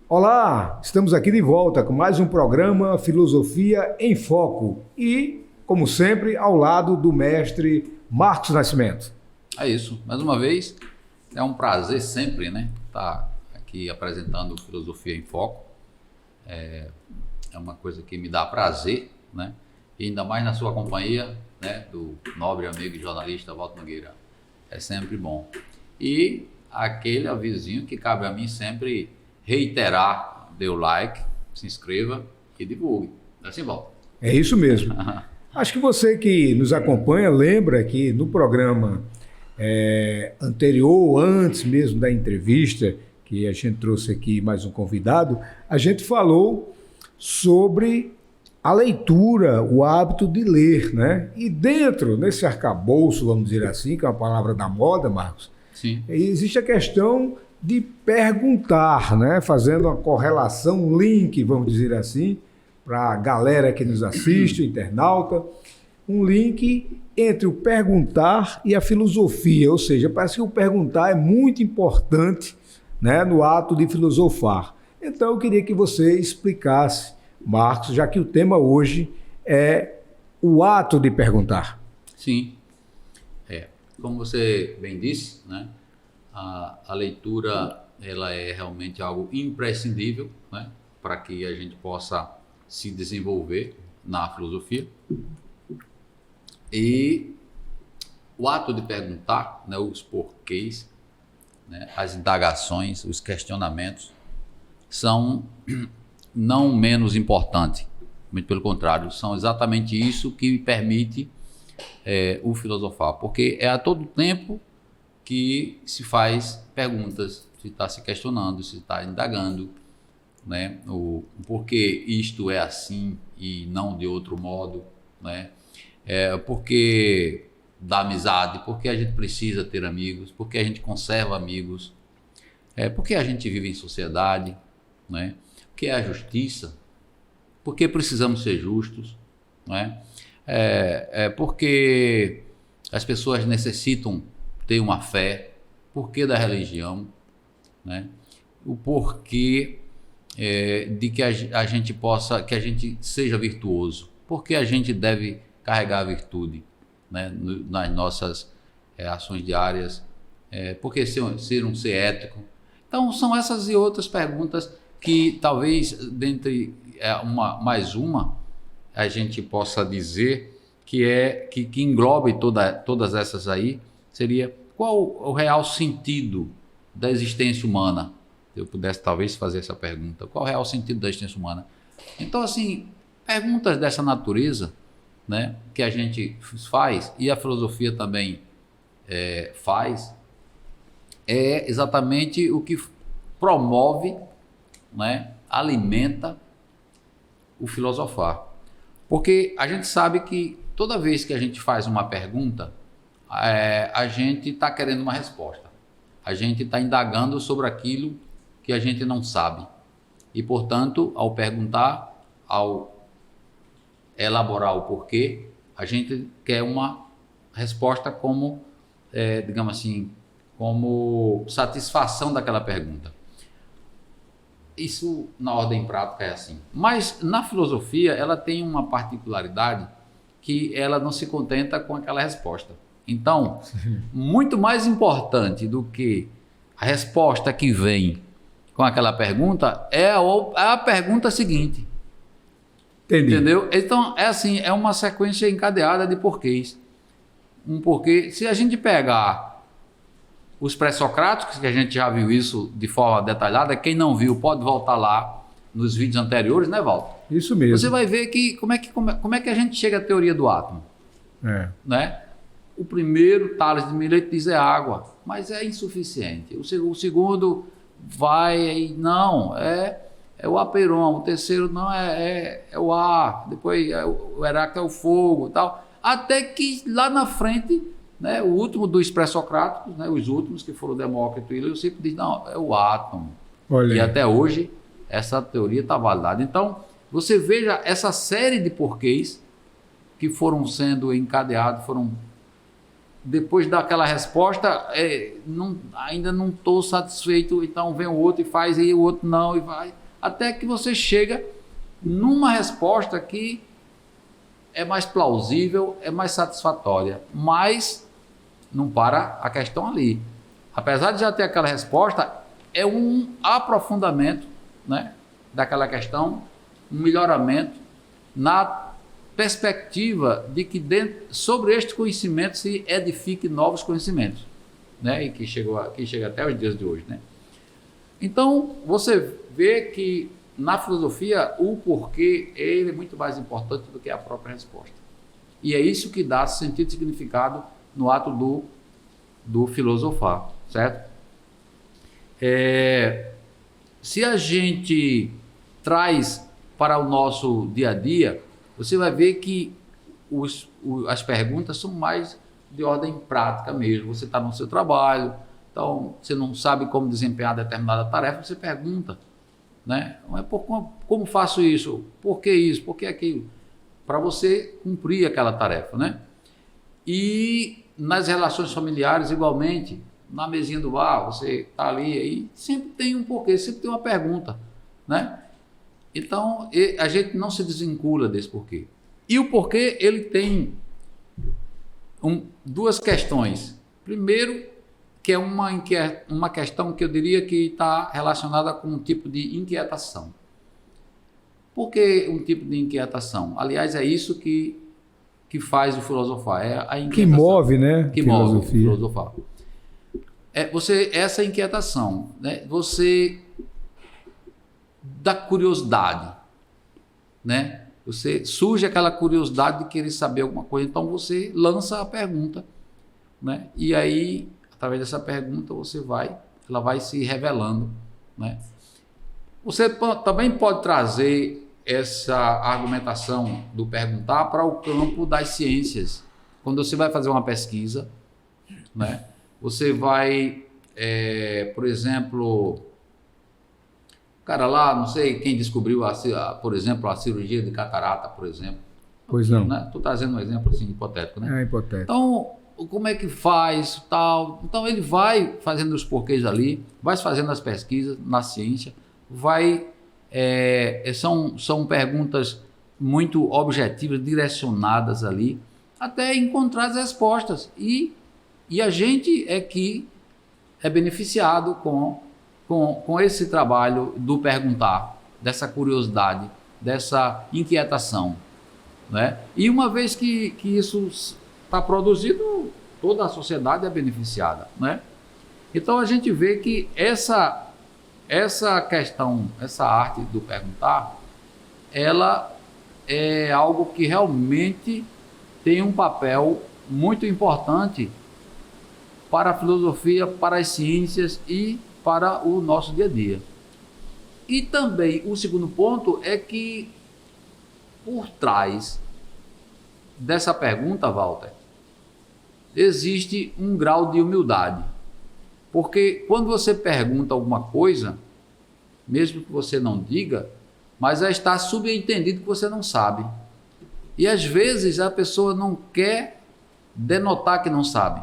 Olá, estamos aqui de volta com mais um programa Filosofia em Foco e, como sempre, ao lado do mestre Marcos Nascimento. É isso, mais uma vez, é um prazer sempre, né, estar aqui apresentando Filosofia em Foco. É uma coisa que me dá prazer, né, e ainda mais na sua companhia, né, do nobre amigo e jornalista Walter Nogueira. É sempre bom. E aquele avisinho que cabe a mim sempre reiterar: dê o like, se inscreva e divulgue. Assim, volta. É isso mesmo. Acho que você que nos acompanha lembra que no programa anterior, antes mesmo da entrevista, que a gente trouxe aqui mais um convidado, a gente falou sobre a leitura, o hábito de ler, né? E dentro, nesse arcabouço, vamos dizer assim, que é uma palavra da moda, Marcos, sim, existe a questão de perguntar, né? Fazendo uma correlação, um link, vamos dizer assim, para a galera que nos assiste, o internauta, um link entre o perguntar e a filosofia, ou seja, parece que o perguntar é muito importante, né, no ato de filosofar. Então eu queria que você explicasse, Marcos, já que o tema hoje é o ato de perguntar. Sim. Como você bem disse, né, a leitura ela é realmente algo imprescindível, né, para que a gente possa se desenvolver na filosofia. E o ato de perguntar, né, os porquês, né, as indagações, os questionamentos são não menos importantes, muito pelo contrário, são exatamente isso que permite o filosofar, porque é a todo tempo que se faz perguntas, se está se questionando, se está indagando, né, o porquê isto é assim e não de outro modo, né? Porque da amizade, porque a gente precisa ter amigos, porque a gente conserva amigos, porque a gente vive em sociedade, né? O que é a justiça, porque precisamos ser justos, né? Porque as pessoas necessitam ter uma fé, porquê da religião, né? O porquê de que a gente possa, que a gente seja virtuoso, porque a gente deve carregar a virtude, né, nas nossas ações diárias, porque ser um ser ético. Então são essas e outras perguntas que talvez dentre mais uma a gente possa dizer que englobe todas essas aí, seria: qual o real sentido da existência humana? Se eu pudesse talvez fazer essa pergunta, qual o real sentido da existência humana? Então, assim, perguntas dessa natureza, né, que a gente faz, e a filosofia também faz, é exatamente o que promove, né, alimenta o filosofar. Porque a gente sabe que toda vez que a gente faz uma pergunta, a gente está querendo uma resposta. A gente está indagando sobre aquilo que a gente não sabe. E, portanto, ao perguntar, ao elaborar o porquê, a gente quer uma resposta como, digamos assim, como satisfação daquela pergunta. Isso na ordem prática é assim. Mas na filosofia ela tem uma particularidade que ela não se contenta com aquela resposta. Então, muito mais importante do que a resposta que vem com aquela pergunta é a pergunta seguinte. Entendi. Entendeu? Então, é assim, é uma sequência encadeada de porquês. Um porquê, se a gente pegar os pré-socráticos, que a gente já viu isso de forma detalhada, quem não viu pode voltar lá nos vídeos anteriores, né, Walter? Isso mesmo. Você vai ver que como é que a gente chega à teoria do átomo, né? O primeiro, Tales de Mileto, diz é água, mas é insuficiente. O segundo não, é o aperon. O terceiro não é o ar. Depois o Heráclito é o fogo, tal. Até que lá na frente, né, o último dos pré-socráticos, né, os últimos que foram Demócrito e Leucipo, diz não, é o átomo. Olha. E até hoje essa teoria está validada. Então você veja essa série de porquês que foram sendo encadeados, foram depois daquela resposta, ainda não estou satisfeito, então vem o outro e faz, e o outro não, e vai. Até que você chega numa resposta que é mais plausível, é mais satisfatória, mas não para a questão ali. Apesar de já ter aquela resposta, é um aprofundamento, né, daquela questão, um melhoramento na perspectiva de que sobre este conhecimento se edifique novos conhecimentos, né, e que chega até os dias de hoje, né? Então, você vê que na filosofia o porquê ele é muito mais importante do que a própria resposta. E é isso que dá sentido e significado no ato do filosofar, certo? Se a gente traz para o nosso dia a dia, você vai ver que as perguntas são mais de ordem prática mesmo. Você está no seu trabalho, então você não sabe como desempenhar determinada tarefa, você pergunta, né? Como faço isso? Por que isso? Por que aquilo? Para você cumprir aquela tarefa, né? E nas relações familiares, igualmente, na mesinha do bar, você está ali, aí sempre tem um porquê, sempre tem uma pergunta, né? Então, a gente não se desvincula desse porquê. E o porquê, ele tem duas questões. Primeiro, que é uma questão que eu diria que está relacionada com um tipo de inquietação. Por que um tipo de inquietação? Aliás, é isso que faz o filosofar, é a inquietação. Que move, né? Que move o filosofar. Essa inquietação, né? Você da curiosidade, né? Surge aquela curiosidade de querer saber alguma coisa, então você lança a pergunta, né? E aí, através dessa pergunta, ela vai se revelando, né? Você também pode trazer essa argumentação do perguntar para o campo das ciências. Quando você vai fazer uma pesquisa, né? Você vai, por exemplo, cara lá, não sei quem descobriu, por exemplo, a cirurgia de catarata, por exemplo. Pois não. Né? Estou trazendo um exemplo assim, hipotético, né? É hipotético. Então, como é que faz, tal? Então, ele vai fazendo os porquês ali, vai fazendo as pesquisas na ciência, são perguntas muito objetivas, direcionadas ali, até encontrar as respostas. E a gente é que é beneficiado com esse trabalho do perguntar, dessa curiosidade, dessa inquietação, né? E uma vez que isso está produzido, toda a sociedade é beneficiada, né? Então a gente vê que essa questão, essa arte do perguntar, ela é algo que realmente tem um papel muito importante para a filosofia, para as ciências e para o nosso dia a dia. E também o segundo ponto é que por trás dessa pergunta, Walter, existe um grau de humildade. Porque quando você pergunta alguma coisa, mesmo que você não diga, mas já está subentendido que você não sabe. E às vezes a pessoa não quer denotar que não sabe,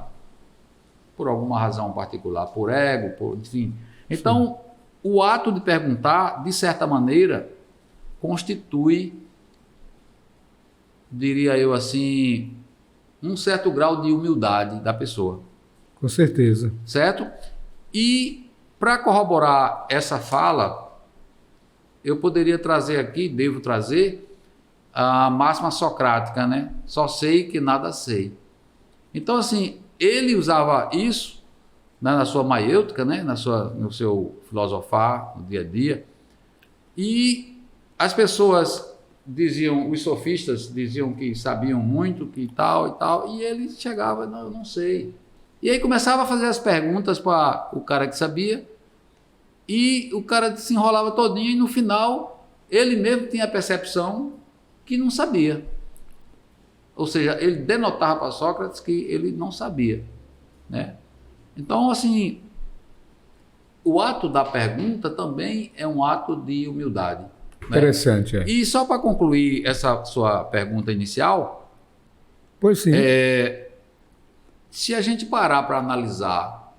por alguma razão particular, por ego, enfim. Então, o ato de perguntar, de certa maneira, constitui, diria eu assim, um certo grau de humildade da pessoa. Com certeza. Certo? E, para corroborar essa fala, eu poderia trazer aqui, devo trazer, a máxima socrática, né? Só sei que nada sei. Então, assim, ele usava isso, né, na sua maiêutica, né, no seu filosofar, no dia a dia, e as pessoas diziam, os sofistas diziam que sabiam muito, que tal, e ele chegava, não, eu não sei. E aí começava a fazer as perguntas para o cara que sabia, e o cara se enrolava todinho, e no final, ele mesmo tinha a percepção que não sabia. Ou seja, ele denotava para Sócrates que ele não sabia, né? Então, assim, o ato da pergunta também é um ato de humildade. Interessante, né? E só para concluir essa sua pergunta inicial, pois sim. Se a gente parar para analisar,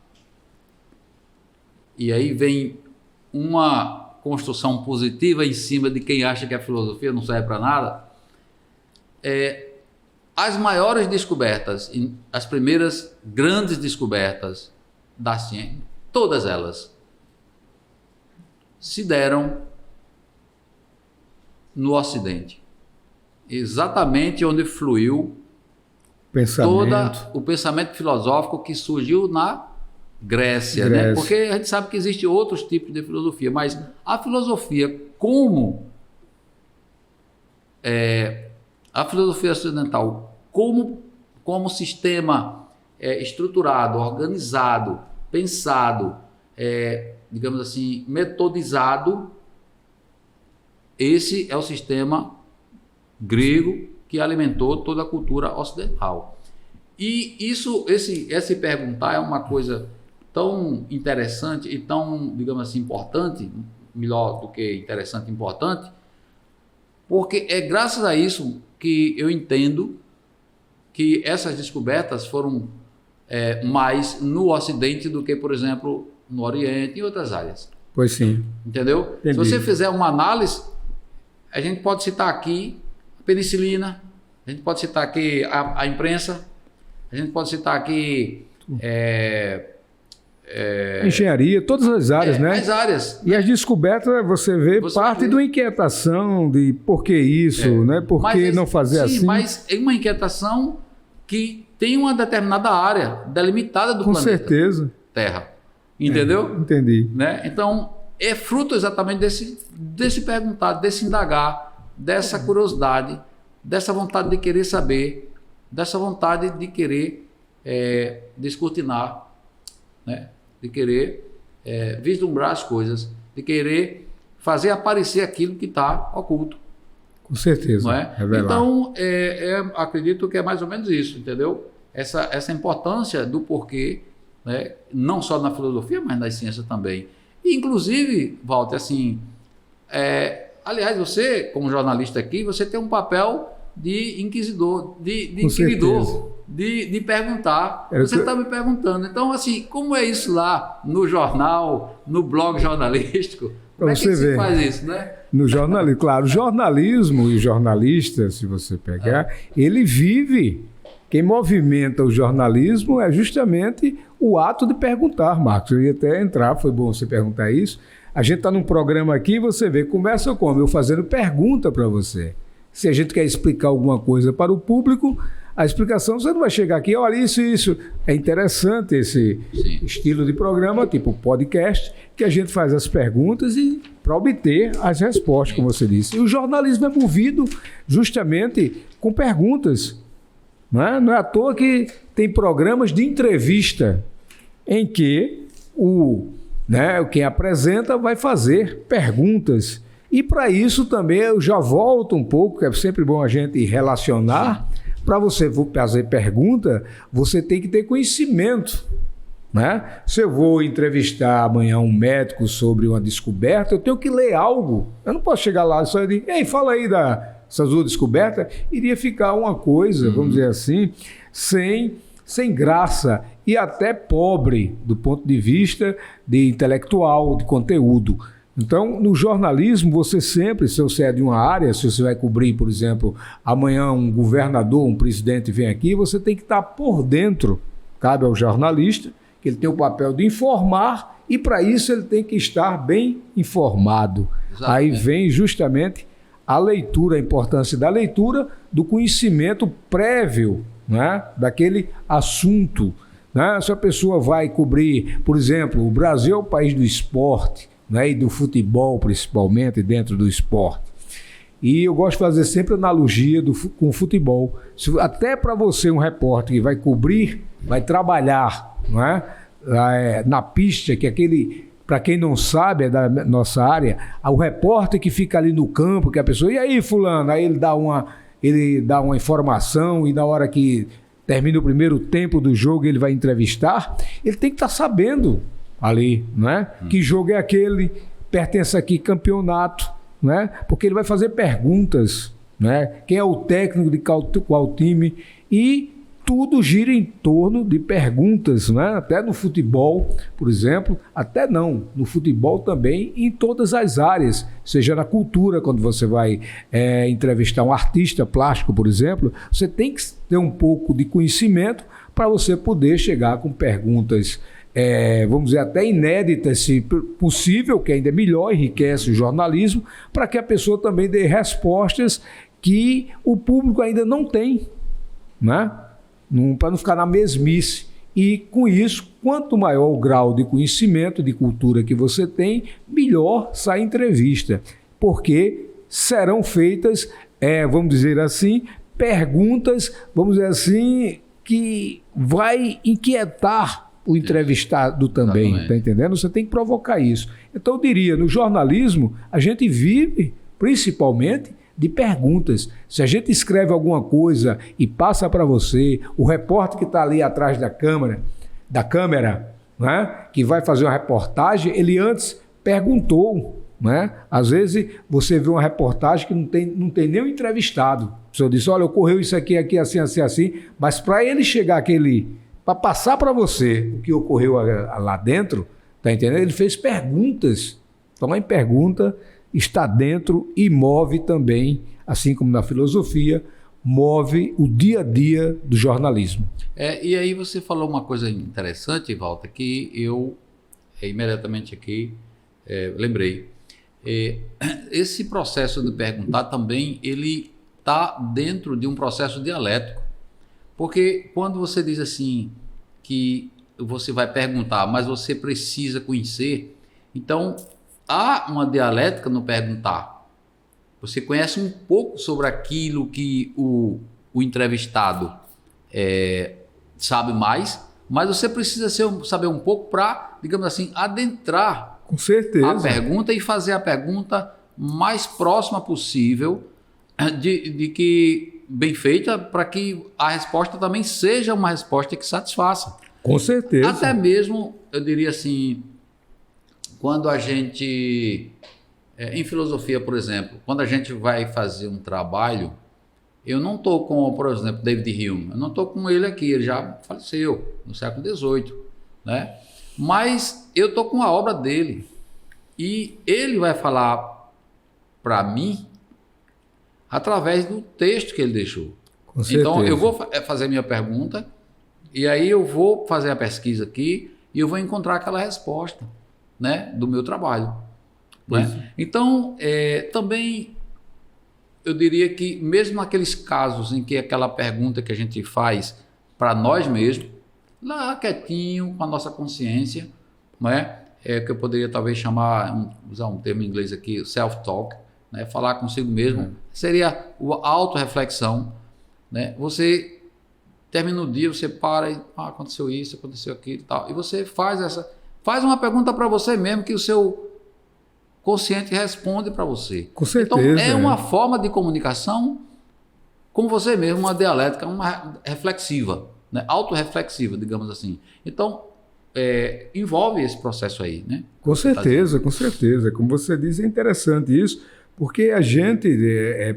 e aí vem uma construção positiva em cima de quem acha que a filosofia não serve para nada, as maiores descobertas, as primeiras grandes descobertas da ciência, todas elas se deram no Ocidente. Exatamente onde fluiu todo o pensamento filosófico que surgiu na Grécia. Né? Porque a gente sabe que existem outros tipos de filosofia, mas a filosofia a filosofia ocidental como sistema estruturado, organizado, pensado, digamos assim, metodizado, esse é o sistema grego que alimentou toda a cultura ocidental. E esse perguntar é uma coisa tão interessante e tão, digamos assim, importante, melhor do que interessante, importante, porque é graças a isso que eu entendo que essas descobertas foram mais no Ocidente do que, por exemplo, no Oriente e outras áreas. Pois sim. Entendeu? Entendi. Se você fizer uma análise, a gente pode citar aqui a penicilina, a gente pode citar aqui a imprensa, a gente pode citar aqui engenharia, todas as áreas, né? As áreas. E as descobertas, você vê parte de uma inquietação de por que isso, né? Por que não fazer assim? Sim, mas é uma inquietação que tem uma determinada área delimitada do planeta. Com certeza. Terra. Entendeu? Entendi. Né? Então, é fruto exatamente desse perguntar, desse indagar, dessa curiosidade, dessa vontade de querer saber, dessa vontade de querer descortinar, né? De querer vislumbrar as coisas, de querer fazer aparecer aquilo que está oculto. Com certeza. Não é? Então, acredito que é mais ou menos isso, entendeu? Essa importância do porquê, né? Não só na filosofia, mas nas ciências também. E, inclusive, Walter, assim, aliás, você, como jornalista aqui, você tem um papel de inquisidor, de inquiridor, de perguntar. Você está me perguntando. Então, assim, como é isso lá no jornal, no blog jornalístico? Como é que se faz isso, né? No jornalismo, claro. O jornalismo e jornalista, se você pegar, ele vive. Quem movimenta o jornalismo é justamente o ato de perguntar, Marcos. Eu ia até entrar, foi bom você perguntar isso. A gente está num programa aqui e você vê, começa como? Eu fazendo pergunta para você. Se a gente quer explicar alguma coisa para o público, a explicação, você não vai chegar aqui, olha isso. É interessante esse estilo de programa, tipo podcast, que a gente faz as perguntas e para obter as respostas, como você disse. E o jornalismo é movido justamente com perguntas. Não é à toa que tem programas de entrevista em que quem apresenta vai fazer perguntas. E para isso também eu já volto um pouco, que é sempre bom a gente relacionar. Para você fazer pergunta, você tem que ter conhecimento. Né? Se eu vou entrevistar amanhã um médico sobre uma descoberta, eu tenho que ler algo. Eu não posso chegar lá e só dizer, ei, fala aí dessa sua descoberta. Iria ficar uma coisa, vamos dizer assim, sem graça e até pobre do ponto de vista de intelectual, de conteúdo. Então, no jornalismo, você sempre, se você é de uma área, se você vai cobrir, por exemplo, amanhã um governador, um presidente vem aqui, você tem que estar por dentro. Cabe ao jornalista, que ele tem o papel de informar e, para isso, ele tem que estar bem informado. Exatamente. Aí vem justamente a leitura, a importância da leitura, do conhecimento prévio, né, daquele assunto. Né? Se a pessoa vai cobrir, por exemplo, o Brasil é o país do esporte, né, e do futebol, principalmente, dentro do esporte. E eu gosto de fazer sempre analogia com o futebol. Até para você, um repórter que vai cobrir, vai trabalhar, não é? Na pista, que aquele, para quem não sabe, é da nossa área, o repórter que fica ali no campo, que a pessoa, e aí fulano? Aí ele dá uma informação e na hora que termina o primeiro tempo do jogo ele vai entrevistar, ele tem que estar sabendo ali, não é? Que jogo é aquele, pertence aqui campeonato, não é? Porque ele vai fazer perguntas, não é? Quem é o técnico de qual time, e tudo gira em torno de perguntas, né? Até no futebol, por exemplo, até não, no futebol também, em todas as áreas, seja na cultura, quando você vai entrevistar um artista plástico, por exemplo, você tem que ter um pouco de conhecimento para você poder chegar com perguntas, vamos dizer, até inéditas, se possível, que ainda é melhor, enriquece o jornalismo, para que a pessoa também dê respostas que o público ainda não tem, né? Para não ficar na mesmice. E com isso, quanto maior o grau de conhecimento, de cultura que você tem, melhor sai a entrevista. Porque serão feitas, vamos dizer assim, perguntas, vamos dizer assim, que vai inquietar o entrevistado também, está entendendo? Você tem que provocar isso. Então eu diria, no jornalismo, a gente vive principalmente de perguntas. Se a gente escreve alguma coisa e passa para você, o repórter que está ali atrás da câmera, né, que vai fazer uma reportagem, ele antes perguntou, né? Às vezes você vê uma reportagem que não tem nem um entrevistado. O senhor disse, olha, ocorreu isso aqui, assim, assim, assim, mas para ele chegar para passar para você o que ocorreu lá dentro, tá entendendo? Ele fez perguntas. Então, em pergunta está dentro e move também, assim como na filosofia, move o dia a dia do jornalismo. E aí você falou uma coisa interessante, Walter, que eu imediatamente aqui lembrei. Esse processo de perguntar também, ele está dentro de um processo dialético. Porque quando você diz assim, que você vai perguntar, mas você precisa conhecer, então há uma dialética no perguntar. Você conhece um pouco sobre aquilo que o entrevistado sabe mais, mas você precisa saber um pouco para, digamos assim, adentrar com certeza a pergunta e fazer a pergunta mais próxima possível de que bem feita, para que a resposta também seja uma resposta que satisfaça. Com certeza. Até mesmo, eu diria assim, quando a gente, em filosofia, por exemplo, quando a gente vai fazer um trabalho, eu não estou com, por exemplo, David Hume, eu não estou com ele aqui, ele já faleceu no século XVIII, né? Mas eu estou com a obra dele e ele vai falar para mim através do texto que ele deixou. Com certeza. Então, eu vou fazer minha pergunta e aí eu vou fazer a pesquisa aqui e eu vou encontrar aquela resposta, né, do meu trabalho. Né? Então, também eu diria que mesmo naqueles casos em que aquela pergunta que a gente faz para nós mesmos, lá quietinho, com a nossa consciência, né, que eu poderia talvez usar um termo em inglês aqui, self-talk, né, falar consigo mesmo, seria a autorreflexão. Né? Você termina o dia, você para e aconteceu isso, aconteceu aquilo e tal, e você faz uma pergunta para você mesmo que o seu consciente responde para você. Com certeza. Então, é uma forma de comunicação com você mesmo, uma dialética, uma reflexiva, né? Autorreflexiva, digamos assim. Então, envolve esse processo aí, né? Com certeza, com certeza. Como você diz, é interessante isso, porque a gente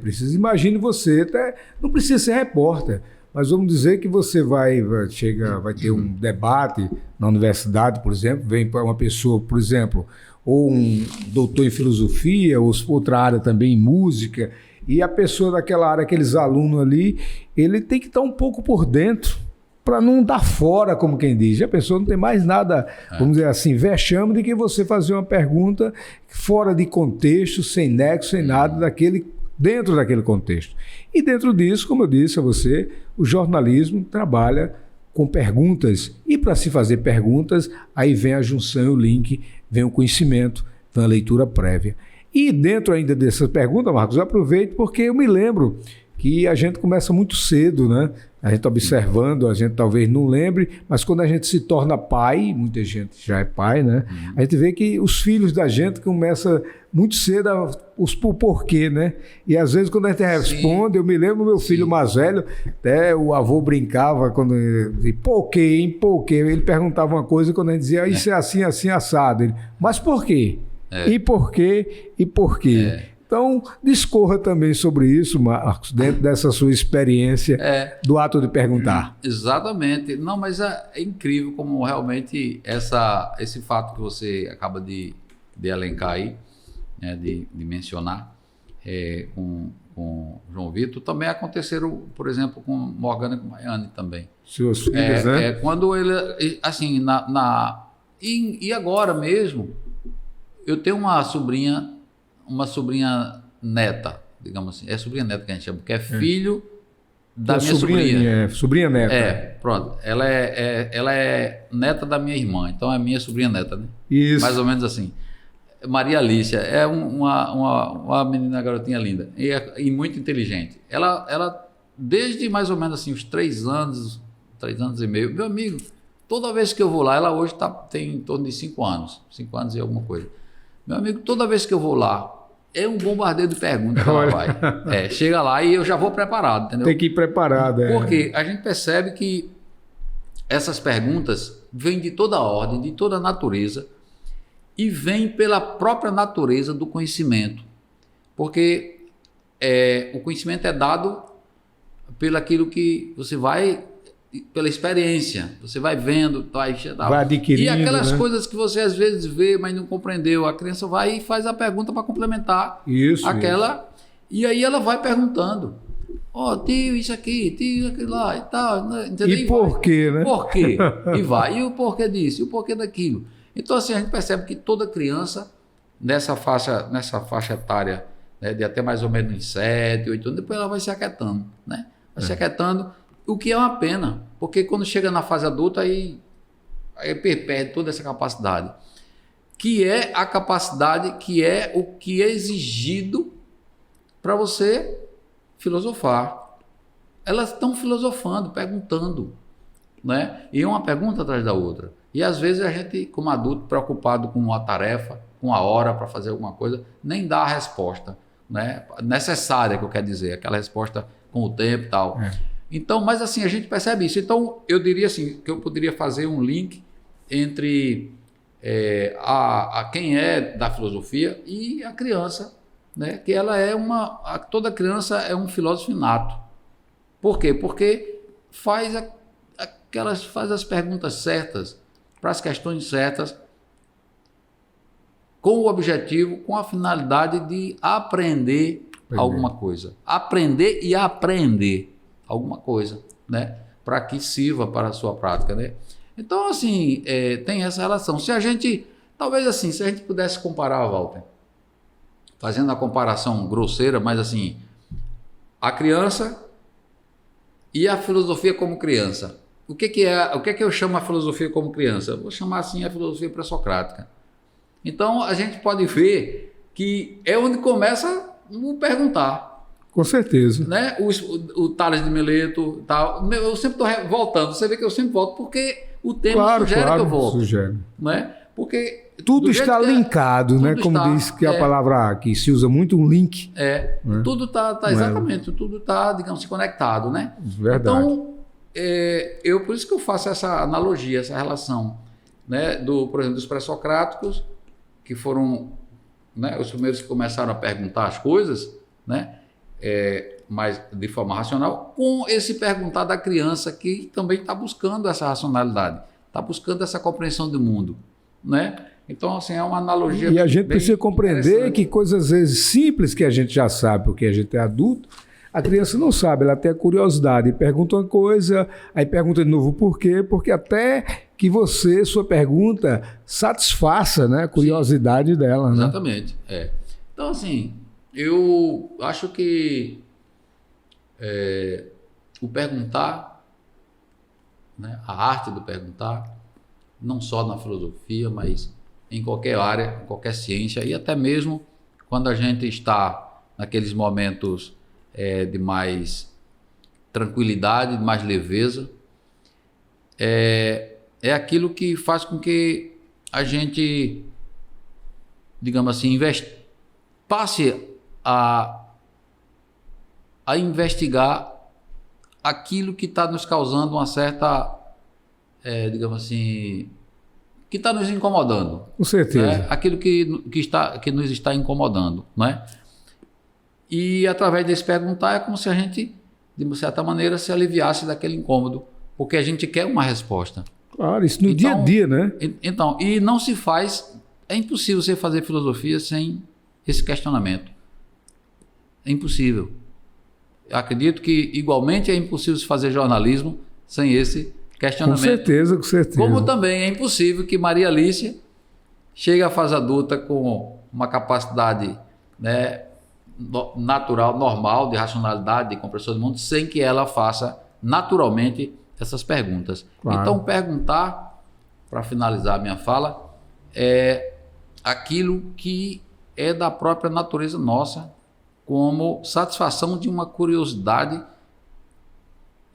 precisa, imagine você, até não precisa ser repórter, mas vamos dizer que você vai ter um debate na universidade, por exemplo, vem para uma pessoa, por exemplo, ou um doutor em filosofia, ou outra área também em música, e a pessoa daquela área, aqueles alunos ali, ele tem que estar um pouco por dentro, para não dar fora, como quem diz. A pessoa não tem mais nada, vamos dizer assim, vexame de que você fazer uma pergunta fora de contexto, sem nexo, sem nada, dentro daquele contexto. E dentro disso, como eu disse a você, o jornalismo trabalha com perguntas. E para se fazer perguntas, aí vem a junção e o link, vem o conhecimento, vem a leitura prévia. E dentro ainda dessa pergunta, Marcos, eu aproveito porque eu me lembro que a gente começa muito cedo, né? A gente observando, a gente talvez não lembre, mas quando a gente se torna pai, muita gente já é pai, né? A gente vê que os filhos da gente começam muito cedo o porquê, né? E às vezes quando a gente responde, eu me lembro meu filho mais velho, até o avô brincava quando ele porquê, ele perguntava uma coisa quando a gente dizia isso é assim, assim, assado. Ele, mas por quê? E por quê? E por quê? Então, discorra também sobre isso, Marcos, dentro dessa sua experiência do ato de perguntar. Exatamente. Não, mas é incrível como realmente esse fato que você acaba de elencar aí, né, de mencionar com o João Vitor, também aconteceram, por exemplo, com Morgana e com Maiane também. Seus filhos, né? Quando ele, assim, e agora mesmo, eu tenho uma sobrinha neta, digamos assim, é sobrinha neta que a gente chama, que é filho da minha sobrinha. Sobrinha neta. Pronto. Ela é neta da minha irmã, então é minha sobrinha neta, né? Isso. Mais ou menos assim. Maria Alicia é uma menina, garotinha linda e muito inteligente. Ela, desde mais ou menos assim, uns 3 anos e meio, meu amigo, toda vez que eu vou lá, ela hoje tem em torno de 5 anos e alguma coisa. Meu amigo, toda vez que eu vou lá, é um bombardeio de perguntas que ela vai. Chega lá e eu já vou preparado, entendeu? Tem que ir preparado, Porque a gente percebe que essas perguntas vêm de toda a ordem, de toda a natureza, e vêm pela própria natureza do conhecimento. Porque o conhecimento é dado pelo aquilo que você vai, pela experiência, você vai vendo, vai adquirindo. E aquelas né? coisas que você às vezes vê, mas não compreendeu, a criança vai e faz a pergunta para complementar aquela, e aí ela vai perguntando. Tio, isso aqui, tio, aquilo lá e tal. Entendeu? E por quê, né? Por quê? E vai. E o porquê disso? E o porquê daquilo? Então, assim, a gente percebe que toda criança, nessa faixa etária, né, de até mais ou menos 7, 8 anos, depois ela vai se aquietando, né? Vai se aquietando, o que é uma pena, porque quando chega na fase adulta, aí perde toda essa capacidade, que é a capacidade que é o que é exigido para você filosofar. Elas estão filosofando, perguntando, né? E uma pergunta atrás da outra. E às vezes a gente, como adulto, preocupado com uma tarefa, com a hora para fazer alguma coisa, nem dá a resposta, né, necessária, que eu quero dizer, aquela resposta com o tempo e tal. Então, mas assim, a gente percebe isso. Então, eu diria assim, que eu poderia fazer um link entre quem é da filosofia e a criança, né, que ela é toda criança é um filósofo inato. Por quê? Porque faz as perguntas certas, para as questões certas, com o objetivo, com a finalidade de aprender alguma coisa. Aprender e aprender alguma coisa, né? Para que sirva para a sua prática, né? Então, assim, tem essa relação. Talvez assim, se a gente pudesse comparar, Walter, fazendo a comparação grosseira, mas assim, a criança e a filosofia como criança. O que eu chamo a filosofia como criança? Eu vou chamar assim a filosofia pré-socrática. Então, a gente pode ver que é onde começa o perguntar. Com certeza. Né? O Tales de Mileto, tal. Eu sempre estou voltando. Você vê que eu sempre volto porque o tema sugere que eu volto. Sugere. Né? Porque tudo está linkado, tudo né? Como diz que a palavra que se usa muito, um link. Né? Tudo está exatamente, tudo está, digamos, conectado, né? Verdade. Então, por isso que eu faço essa analogia, essa relação, né? Por exemplo, dos pré-socráticos, que foram, né, os primeiros que começaram a perguntar as coisas, né? Mas de forma racional, com esse perguntar da criança que também está buscando essa racionalidade, está buscando essa compreensão do mundo, né? Então, assim, é uma analogia. E a gente precisa compreender que coisas às vezes simples que a gente já sabe, porque a gente é adulto, a criança não sabe, ela tem a curiosidade, pergunta uma coisa, aí pergunta de novo por quê, porque até que sua pergunta satisfaça, né, a curiosidade dela. Né? Exatamente. Então, assim, eu acho que o perguntar, né, a arte do perguntar, não só na filosofia, mas em qualquer área, em qualquer ciência, e até mesmo quando a gente está naqueles momentos de mais tranquilidade, de mais leveza, é aquilo que faz com que a gente, digamos assim, passe a investigar aquilo que está nos causando uma certa, digamos assim, que está nos incomodando. Com certeza. Né? Aquilo que nos está incomodando, né? E através desse perguntar é como se a gente, de certa maneira, se aliviasse daquele incômodo, porque a gente quer uma resposta. Claro, isso no dia a dia, né? Então, e não se faz, é impossível você fazer filosofia sem esse questionamento. É impossível. Eu acredito que, igualmente, é impossível se fazer jornalismo sem esse questionamento. Com certeza, com certeza. Como também é impossível que Maria Alice chegue à fase adulta com uma capacidade, né, natural, normal, de racionalidade, de compreensão do mundo, sem que ela faça naturalmente essas perguntas. Claro. Então, perguntar, para finalizar a minha fala, é aquilo que é da própria natureza nossa, como satisfação de uma curiosidade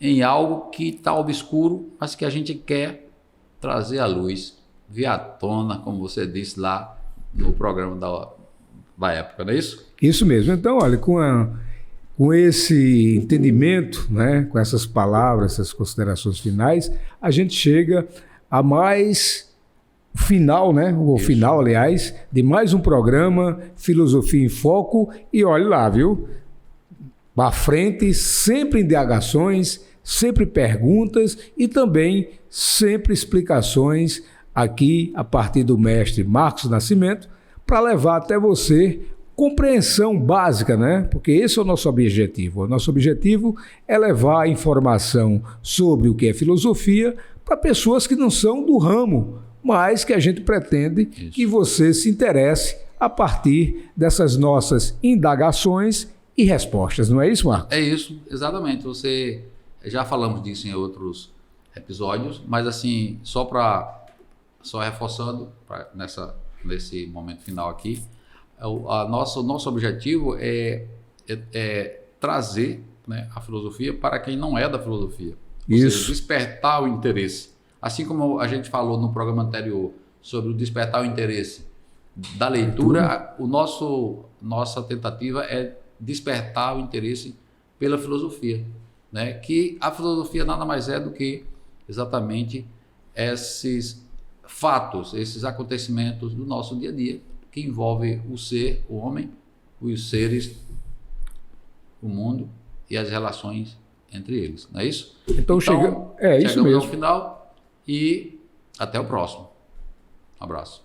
em algo que está obscuro, mas que a gente quer trazer à luz, vir à tona, como você disse lá no programa da época, não é isso? Isso mesmo. Então, olha, com esse entendimento, né, com essas palavras, essas considerações finais, a gente chega a mais final, né? O Isso. final, aliás, de mais um programa Filosofia em Foco. E olha lá, viu? Para frente, sempre indagações, sempre perguntas e também sempre explicações aqui a partir do mestre Marcos Nascimento para levar até você compreensão básica, né? Porque esse é o nosso objetivo. O nosso objetivo é levar a informação sobre o que é filosofia para pessoas que não são do ramo, mas que a gente pretende que você se interesse a partir dessas nossas indagações e respostas. Não é isso, Marcos? É isso, exatamente. Você já falamos disso em outros episódios, mas assim, só reforçando nesse momento final aqui, o nosso objetivo é trazer, né, a filosofia para quem não é da filosofia. Ou Isso. seja, despertar o interesse. Assim como a gente falou no programa anterior sobre o despertar o interesse da leitura, nossa tentativa é despertar o interesse pela filosofia, né? Que a filosofia nada mais é do que exatamente esses fatos, esses acontecimentos do nosso dia a dia, que envolve o ser, o homem, os seres, o mundo e as relações entre eles, não é isso? Então isso chegamos mesmo. ao final e até o próximo. Um abraço.